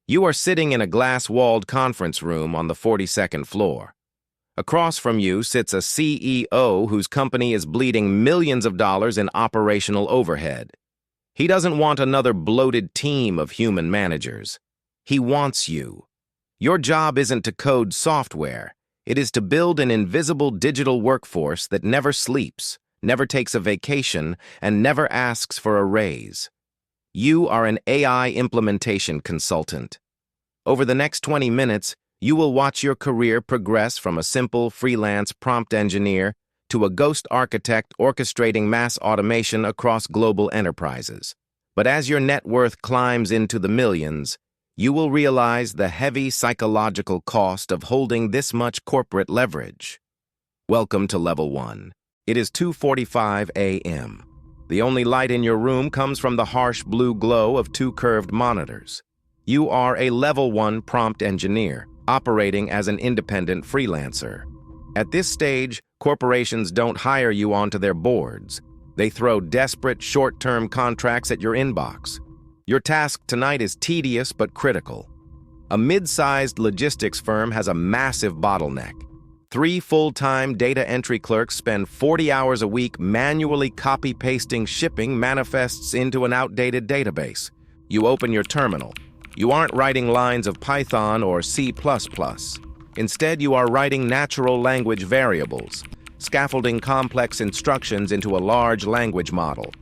You are sitting in a glass-walled conference room on the 42nd floor. Across from you sits a CEO whose company is bleeding millions of dollars in operational overhead. He doesn't want another bloated team of human managers. He wants you. Your job isn't to code software. It is to build an invisible digital workforce that never sleeps, never takes a vacation, and never asks for a raise. You are an AI implementation consultant. Over the next 20 minutes, you will watch your career progress from a simple freelance prompt engineer to a ghost architect orchestrating mass automation across global enterprises. But as your net worth climbs into the millions, you will realize the heavy psychological cost of holding this much corporate leverage. Welcome to Level 1. It is 2:45 a.m. The only light in your room comes from the harsh blue glow of two curved monitors. You are a Level 1 prompt engineer, operating as an independent freelancer. At this stage, corporations don't hire you onto their boards. They throw desperate short-term contracts at your inbox. Your task tonight is tedious but critical. A mid-sized logistics firm has a massive bottleneck. 3 full-time data entry clerks spend 40 hours a week manually copy-pasting shipping manifests into an outdated database. You open your terminal. You aren't writing lines of Python or C++. Instead, you are writing natural language variables, scaffolding complex instructions into a large language model.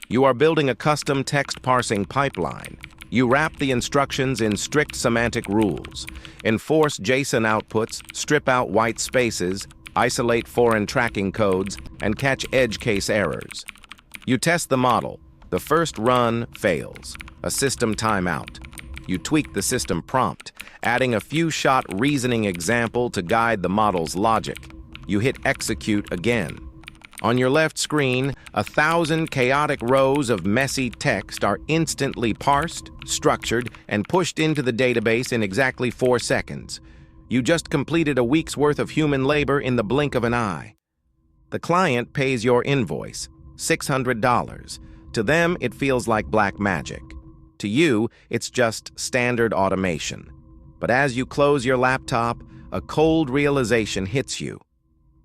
You are building a custom text parsing pipeline. You wrap the instructions in strict semantic rules, enforce JSON outputs, strip out white spaces, isolate foreign tracking codes, and catch edge case errors. You test the model. The first run fails. A system timeout. You tweak the system prompt, adding a few-shot reasoning example to guide the model's logic. You hit execute again. On your left screen, 1,000 chaotic rows of messy text are instantly parsed, structured, and pushed into the database in exactly 4 seconds. You just completed a week's worth of human labor in the blink of an eye. The client pays your invoice, $600. To them, it feels like black magic. To you, it's just standard automation. But as you close your laptop, a cold realization hits you.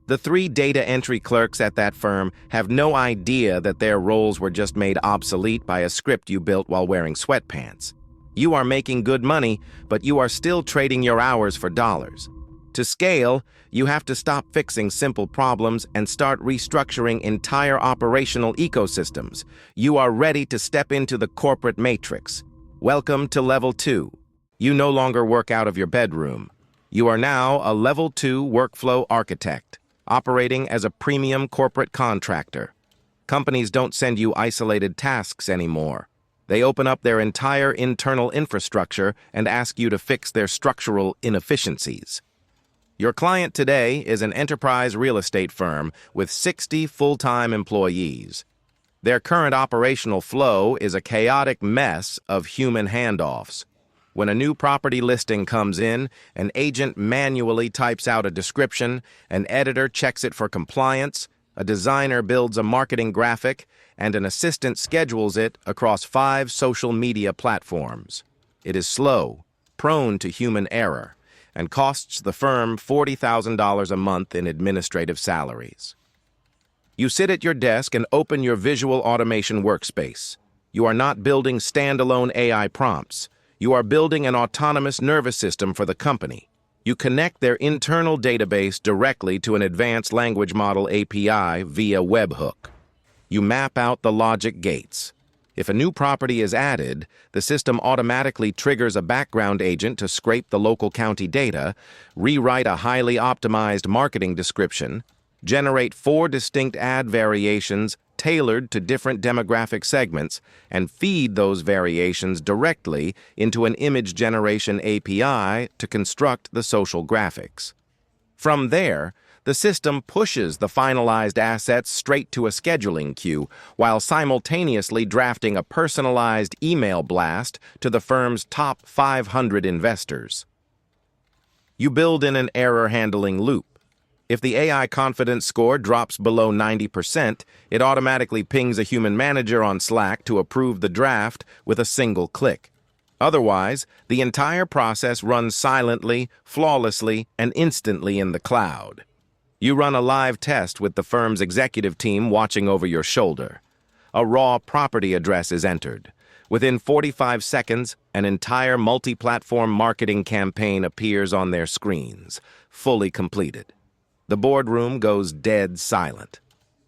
The 3 data entry clerks at that firm have no idea that their roles were just made obsolete by a script you built while wearing sweatpants. You are making good money, but you are still trading your hours for dollars. To scale, you have to stop fixing simple problems and start restructuring entire operational ecosystems. You are ready to step into the corporate matrix. Welcome to Level 2. You no longer work out of your bedroom. You are now a Level 2 workflow architect, operating as a premium corporate contractor. Companies don't send you isolated tasks anymore. They open up their entire internal infrastructure and ask you to fix their structural inefficiencies. Your client today is an enterprise real estate firm with 60 full-time employees. Their current operational flow is a chaotic mess of human handoffs. When a new property listing comes in, an agent manually types out a description, an editor checks it for compliance, a designer builds a marketing graphic, and an assistant schedules it across 5 social media platforms. It is slow, prone to human error, and costs the firm $40,000 a month in administrative salaries. You sit at your desk and open your visual automation workspace. You are not building standalone AI prompts. You are building an autonomous nervous system for the company. You connect their internal database directly to an advanced language model API via webhook. You map out the logic gates. If a new property is added, the system automatically triggers a background agent to scrape the local county data, rewrite a highly optimized marketing description, generate 4 distinct ad variations tailored to different demographic segments, and feed those variations directly into an image generation API to construct the social graphics. From there, the system pushes the finalized assets straight to a scheduling queue while simultaneously drafting a personalized email blast to the firm's top 500 investors. You build in an error handling loop. If the AI confidence score drops below 90%, it automatically pings a human manager on Slack to approve the draft with a single click. Otherwise, the entire process runs silently, flawlessly, and instantly in the cloud. You run a live test with the firm's executive team watching over your shoulder. A raw property address is entered. Within 45 seconds, an entire multi-platform marketing campaign appears on their screens, fully completed. The boardroom goes dead silent.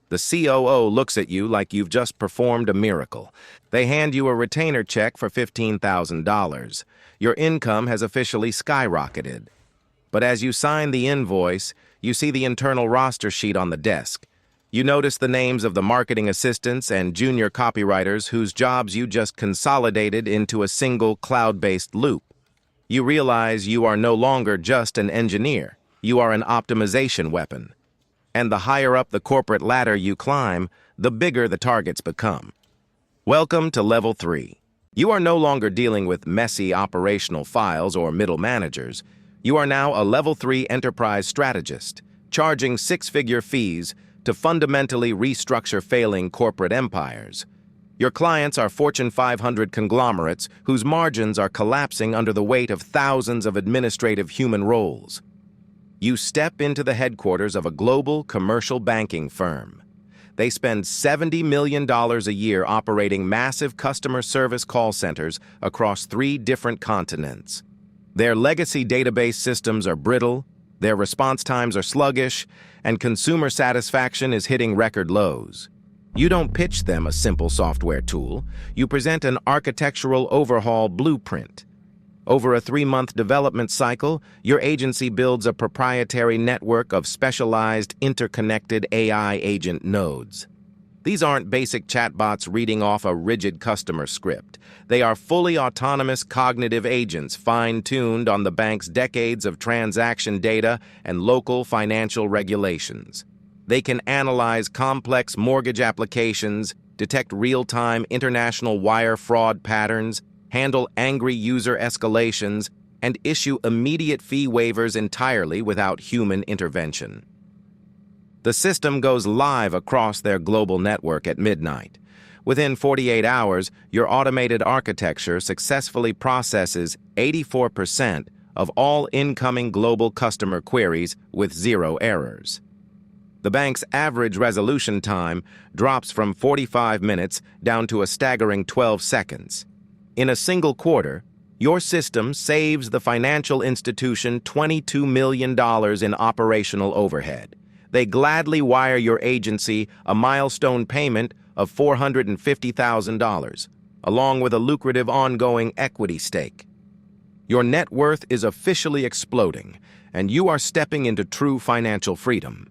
The COO looks at you like you've just performed a miracle. They hand you a retainer check for $15,000. Your income has officially skyrocketed. But as you sign the invoice, you see the internal roster sheet on the desk. You notice the names of the marketing assistants and junior copywriters whose jobs you just consolidated into a single cloud-based loop. You realize you are no longer just an engineer. You are an optimization weapon. And the higher up the corporate ladder you climb, the bigger the targets become. Welcome to Level 3. You are no longer dealing with messy operational files or middle managers. You are now a Level 3 enterprise strategist, charging six-figure fees to fundamentally restructure failing corporate empires. Your clients are Fortune 500 conglomerates whose margins are collapsing under the weight of thousands of administrative human roles. You step into the headquarters of a global commercial banking firm. They spend $70 million a year operating massive customer service call centers across 3 different continents. Their legacy database systems are brittle, their response times are sluggish, and consumer satisfaction is hitting record lows. You don't pitch them a simple software tool. You present an architectural overhaul blueprint. Over a 3-month development cycle, your agency builds a proprietary network of specialized, interconnected AI agent nodes. These aren't basic chatbots reading off a rigid customer script. They are fully autonomous cognitive agents fine-tuned on the bank's decades of transaction data and local financial regulations. They can analyze complex mortgage applications, detect real-time international wire fraud patterns, handle angry user escalations, and issue immediate fee waivers entirely without human intervention. The system goes live across their global network at midnight. Within 48 hours, your automated architecture successfully processes 84% of all incoming global customer queries with 0 errors. The bank's average resolution time drops from 45 minutes down to a staggering 12 seconds. In a single quarter, your system saves the financial institution $22 million in operational overhead. They gladly wire your agency a milestone payment of $450,000, along with a lucrative ongoing equity stake. Your net worth is officially exploding, and you are stepping into true financial freedom.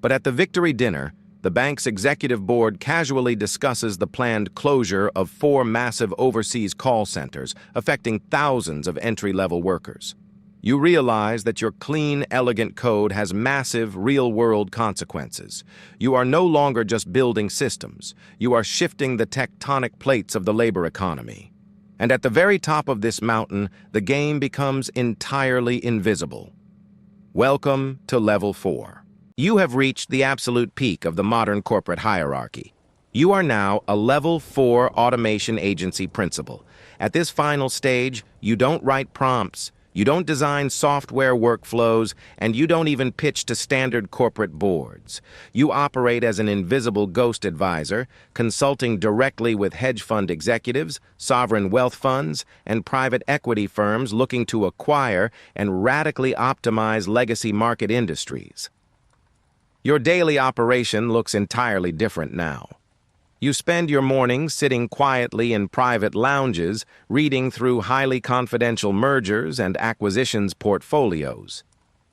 But at the victory dinner, the bank's executive board casually discusses the planned closure of 4 massive overseas call centers, affecting thousands of entry-level workers. You realize that your clean, elegant code has massive, real-world consequences. You are no longer just building systems. You are shifting the tectonic plates of the labor economy. And at the very top of this mountain, the game becomes entirely invisible. Welcome to Level 4. You have reached the absolute peak of the modern corporate hierarchy. You are now a Level 4 automation agency principal. At this final stage, you don't write prompts, you don't design software workflows, and you don't even pitch to standard corporate boards. You operate as an invisible ghost advisor, consulting directly with hedge fund executives, sovereign wealth funds, and private equity firms looking to acquire and radically optimize legacy market industries. Your daily operation looks entirely different now. You spend your mornings sitting quietly in private lounges, reading through highly confidential mergers and acquisitions portfolios.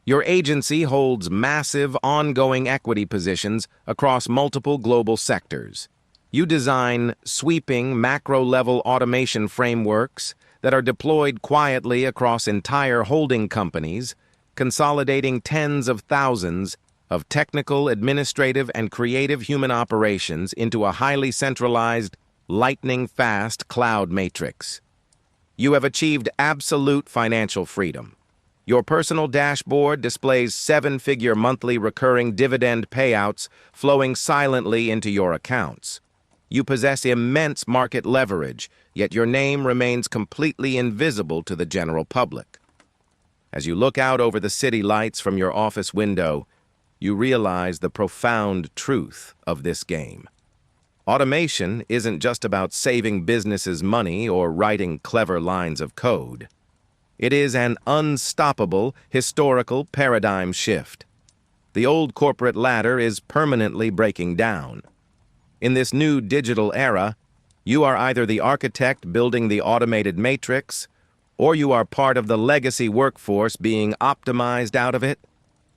Your agency holds massive, ongoing equity positions across multiple global sectors. You design sweeping, macro-level automation frameworks that are deployed quietly across entire holding companies, consolidating tens of thousands of technical, administrative, and creative human operations into a highly centralized, lightning-fast cloud matrix. You have achieved absolute financial freedom. Your personal dashboard displays 7-figure monthly recurring dividend payouts flowing silently into your accounts. You possess immense market leverage, yet your name remains completely invisible to the general public. As you look out over the city lights from your office window, you realize the profound truth of this game. Automation isn't just about saving businesses money or writing clever lines of code. It is an unstoppable historical paradigm shift. The old corporate ladder is permanently breaking down. In this new digital era, you are either the architect building the automated matrix, or you are part of the legacy workforce being optimized out of it.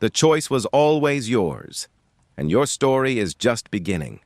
The choice was always yours, and your story is just beginning.